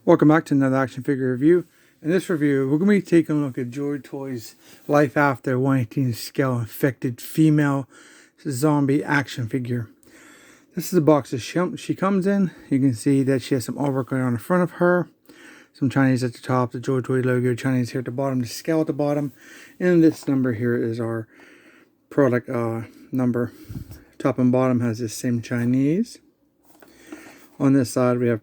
Welcome back to another action figure review. In this review, we're going to be taking a look at Joytoy's Life After 1/18 scale infected female zombie action figure. This is the box that she comes in. You can see that she has some artwork on the front of her, some Chinese at the top, the Joytoy logo, Chinese here at the bottom, the scale at the bottom, and this number here is our product number. Top and bottom has the same Chinese. On this side, we have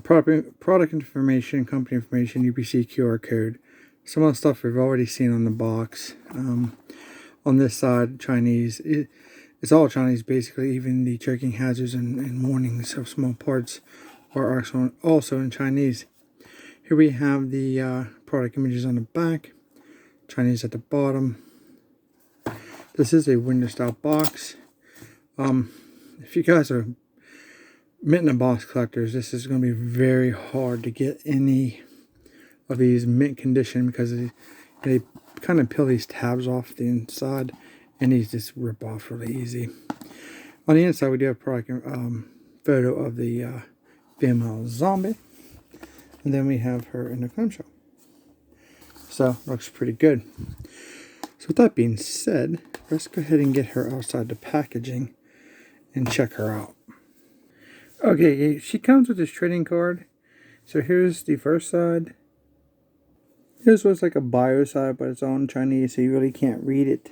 product information, company information, UPC QR code. Some of the stuff we've already seen on the box. On this side, Chinese. It's all Chinese basically. Even the choking hazards and warnings of small parts are also in Chinese. Here we have the product images on the back. Chinese at the bottom. This is a window style box. If you guys are mint and box collectors, this is going to be very hard to get any of these mint condition because they kind of peel these tabs off the inside and these just rip off really easy. On the inside, we do have a product photo of the female zombie, and then we have her in the clamshell. So looks pretty good. So with that being said, let's go ahead and get her outside the packaging and check her out. Okay, she comes with this trading card. So here's the first side. Here's what's like a bio side, but it's all in Chinese, so you really can't read it.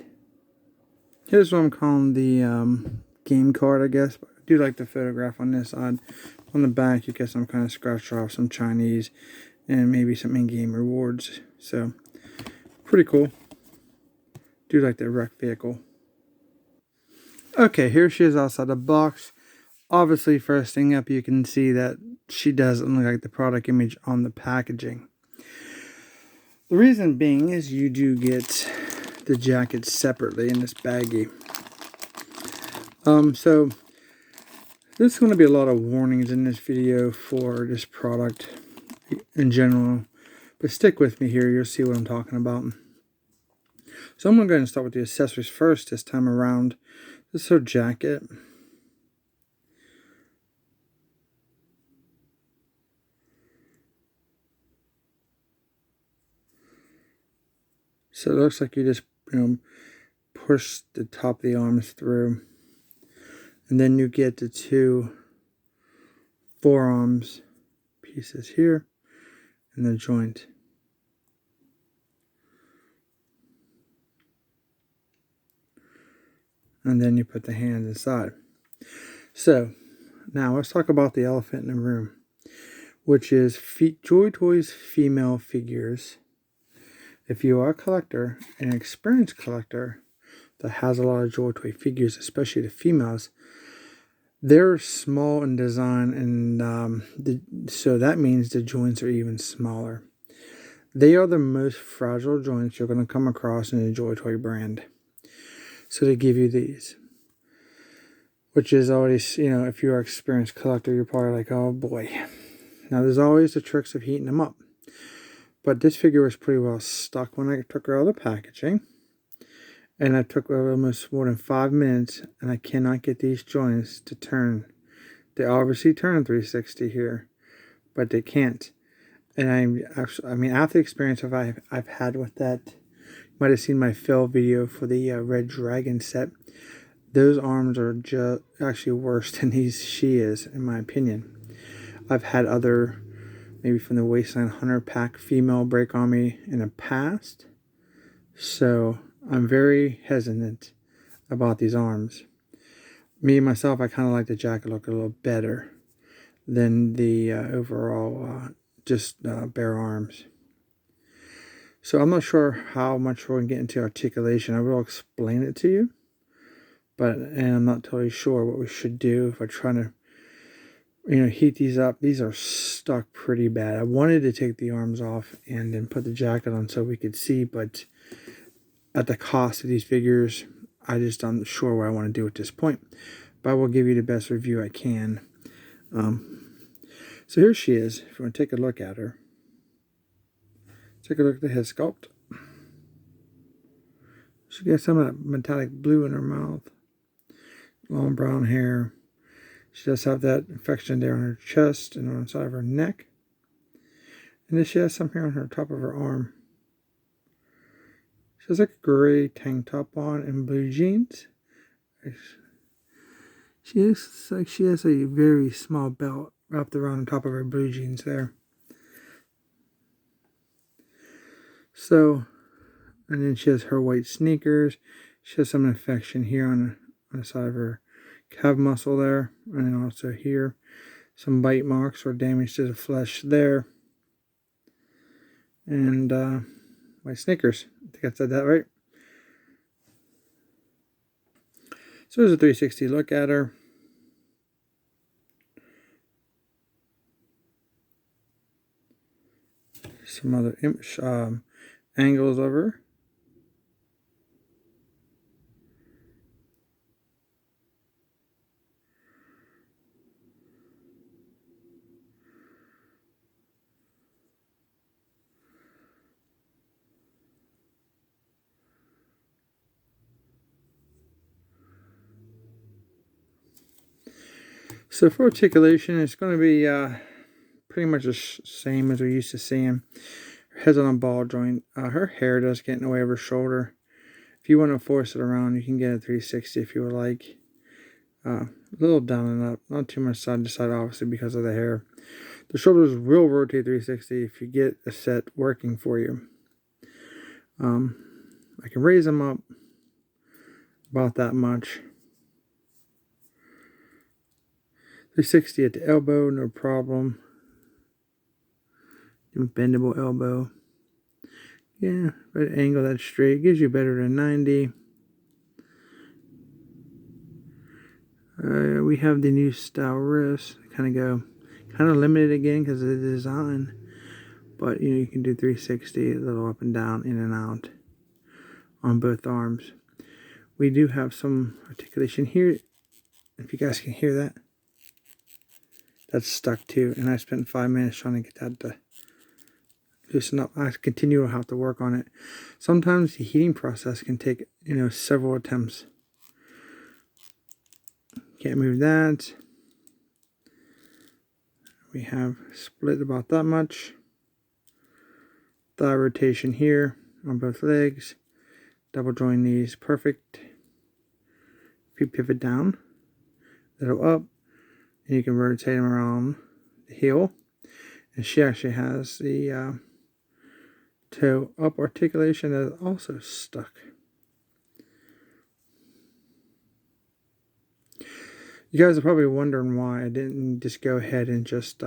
Here's what I'm calling the game card, I guess. But I do like the photograph on this side. On the back, you get some kind of scratch off, some Chinese, and maybe some in-game rewards. So, pretty cool. Do like the wreck vehicle. Okay, here she is outside the box. Obviously, first thing up, you can see that she doesn't look like the product image on the packaging. The reason being is you do get the jacket separately in this baggie. So there's going to be a lot of warnings in this video for this product in general, but stick with me here, you'll see what I'm talking about. So I'm going to go ahead and start with the accessories first this time around. This is her jacket. So it looks like you just, push the top of the arms through. And then you get the two forearms pieces here and the joint. And then you put the hands inside. So now let's talk about the elephant in the room, which is Joytoy's female figures. If you are a collector, an experienced collector that has a lot of Joytoy figures, especially the females, they're small in design, and so that means the joints are even smaller. They are the most fragile joints you're going to come across in the Joytoy brand. So they give you these, which is always, if you're an experienced collector, you're probably like, oh boy. Now there's always the tricks of heating them up. But this figure was pretty well stuck when I took her out of the packaging. And I took almost more than 5 minutes, and I cannot get these joints to turn. They obviously turn 360 here, but they can't. And after the experience I've had with that, you might have seen my fill video for the Red Dragon set. Those arms are just actually worse than she is, in my opinion. I've had other, maybe from the Wasteland Hunter Pack female break on me in the past. So I'm very hesitant about these arms. Me, myself, I kind of like the jacket look a little better than the overall just bare arms. So I'm not sure how much we're going to get into articulation. I will explain it to you. And I'm not totally sure what we should do if I try to heat these up. These are stuck pretty bad. I wanted to take the arms off and then put the jacket on so we could see, but at the cost of these figures, I just not sure what I want to do at this point. But I will give you the best review I can. So here she is. If you want to take a look at her, take a look at the head sculpt. She got some of that metallic blue in her mouth. Long brown hair. She does have that infection there on her chest and on the side of her neck. And then she has some here on her top of her arm. She has like a gray tank top on and blue jeans. She looks like she has a very small belt wrapped around the top of her blue jeans there. So, and then she has her white sneakers. She has some infection here on the side of her calf muscle there. And then also here, some bite marks or damage to the flesh there. And white sneakers. I think I said that right. So there's a 360 look at her. Some other angles of her. So for articulation, it's going to be pretty much the same as we used to seeing. Her head's on a ball joint. Her hair does get in the way of her shoulder. If you want to force it around, you can get a 360 if you would like. A little down and up, not too much side to side, obviously, because of the hair. The shoulders will rotate 360 if you get a set working for you. I can raise them up about that much. 360 at the elbow, no problem. Bendable elbow. Yeah, right angle that's straight. Gives you better than 90. We have the new style wrist. Kind of limited again because of the design. But you can do 360, a little up and down, in and out on both arms. We do have some articulation here. If you guys can hear that. That's stuck too. And I spent 5 minutes trying to get that to loosen up. I continue to have to work on it. Sometimes the heating process can take, several attempts. Can't move that. We have split about that much. Thigh rotation here on both legs. Double join these, perfect. If you pivot down, little up, and you can rotate them around the heel. And she actually has the toe up articulation that is also stuck. You guys are probably wondering why I didn't just go ahead and just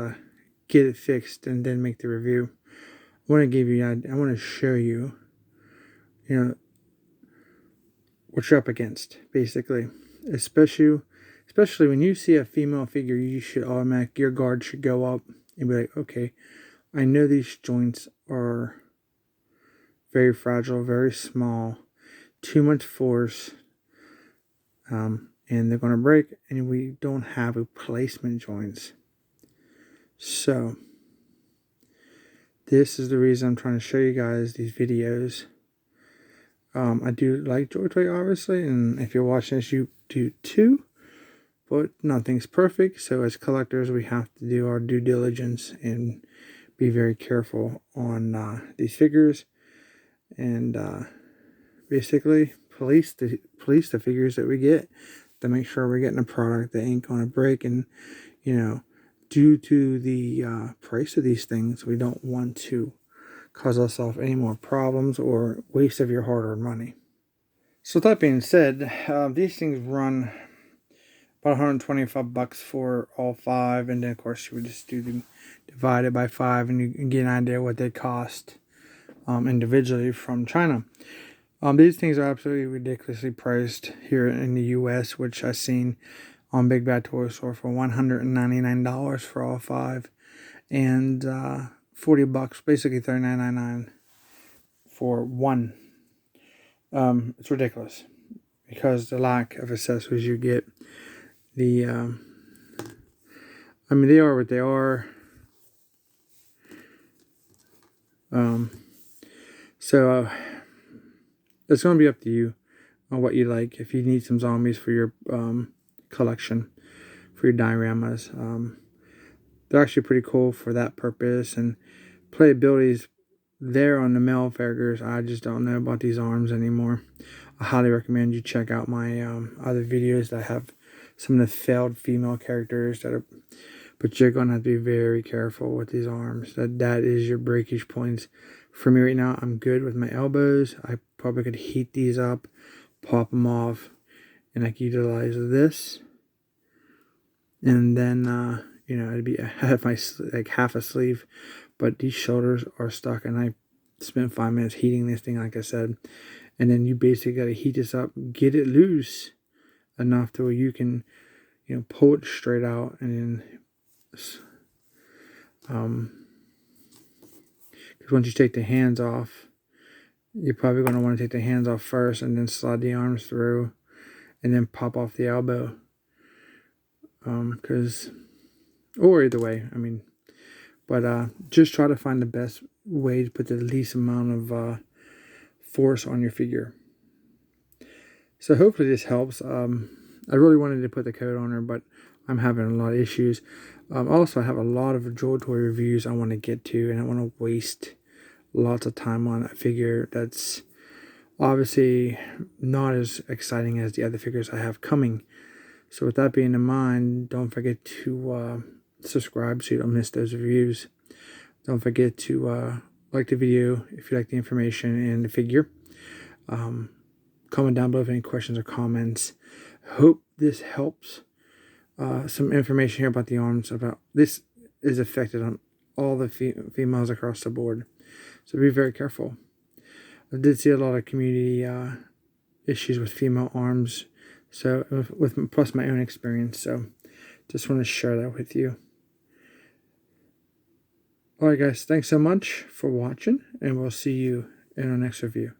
get it fixed and then make the review. I want to show you, what you're up against, basically. Especially when you see a female figure, your guard should go up and be like, okay, I know these joints are very fragile, very small, too much force, and they're going to break, and we don't have replacement joints. So this is the reason I'm trying to show you guys these videos. I do like Joytoy, obviously, and if you're watching this, you do too. But nothing's perfect, so as collectors, we have to do our due diligence and be very careful on these figures, and basically police the figures that we get to make sure we're getting a product that ain't gonna break. And due to the price of these things, we don't want to cause ourselves any more problems or waste of your hard-earned money. So that being said, these things run about $125 for all 5, and then of course you would just divide it by 5, and you can get an idea what they cost individually from China. These things are absolutely ridiculously priced here in the U.S., which I've seen on Big Bad Toy Store for $199 for all 5, and $40, basically $39.99 for one. It's ridiculous because the lack of accessories you get. They are what they are. So it's going to be up to you on what you like. If you need some zombies for your collection, for your dioramas, they're actually pretty cool for that purpose. And playability's there on the male figures. I just don't know about these arms anymore. I highly recommend you check out my other videos that have some of the failed female characters that are. But you're gonna have to be very careful with these arms. That is your breakage points. For me right now, I'm good with my elbows. I probably could heat these up, pop them off, and I could utilize this. And then you know, it'd be half my like half a sleeve. But these shoulders are stuck, and I spent 5 minutes heating this thing, like I said. And then you basically got to heat this up, get it loose enough to where you can, you know, pull it straight out. And then because once you take the hands off, you're probably going to want to take the hands off first and then slide the arms through and then pop off the elbow. Or either way, I mean, but just try to find the best way to put the least amount of force on your figure. So hopefully this helps. I really wanted to put the coat on her, but I'm having a lot of issues. Also, I have a lot of Joytoy reviews I want to get to, and I want to waste lots of time on a figure that's obviously not as exciting as the other figures I have coming. So with that being in mind, don't forget to subscribe so you don't miss those reviews. Don't forget to like the video if you like the information and the figure. Comment down below if any questions or comments. Hope this helps. Some information here about the arms. About this is affected on all the females across the board, so be very careful. I did see a lot of community issues with female arms, so with plus my own experience. So just want to share that with you. Alright guys, thanks so much for watching, and we'll see you in our next review.